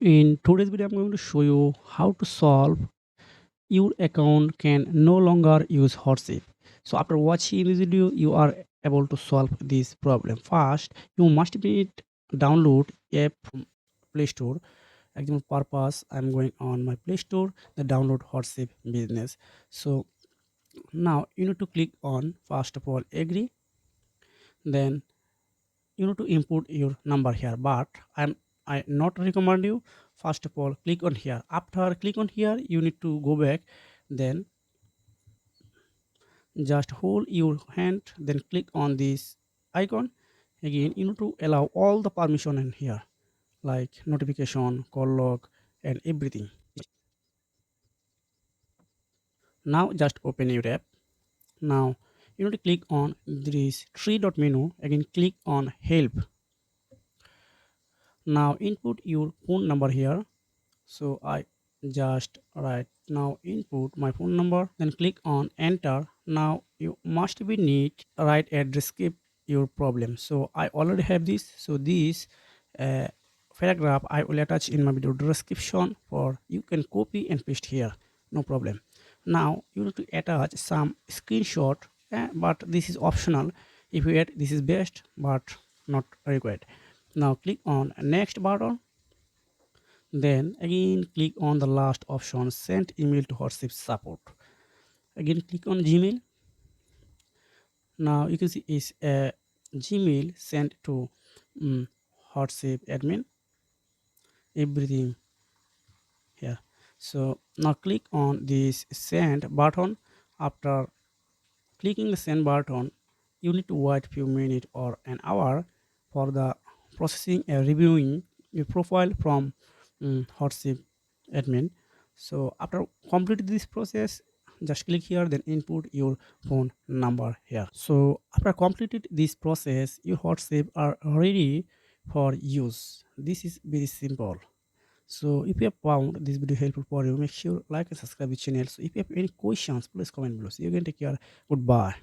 In today's video, I'm going to show you how to solve your account can no longer use hardship. So after watching this video, you are able to solve this problem. First, you must be download app from Play Store. Example purpose, I'm going on my Play Store, the download hardship business. So now you need to click on first of all agree, then you need to input your number here, but I not recommend you. First of all click on here, after click on here you need to go back, then just hold your hand, then click on this icon. Again you need to allow all the permission in here, like notification, call log, and everything. Now just open your app. Now you need to click on this three dot menu, again click on help. Now input your phone number here. So I just write now input my phone number, then click on enter. Now you must be need right address, skip your problem. So I already have this. So this uh, paragraph I will attach in my video description, for you can copy and paste here, no problem. Now you need to attach some screenshot, but this is optional. If you add, this is best, but not required. Now click on next button, then again click on the last option, send email to hardship support. Again click on Gmail. Now you can see is a Gmail sent to hardship admin, everything here. So now click on this send button. After clicking the send button, you need to wait few minutes or an hour for the processing and reviewing your profile from hardship admin. So after complete this process, just click here, then input your phone number here. So after completed this process, your hardship are ready for use. This is very simple. So if you have found this video helpful for you, make sure like and subscribe the channel. So if you have any questions, please comment below. So you can take care. Goodbye.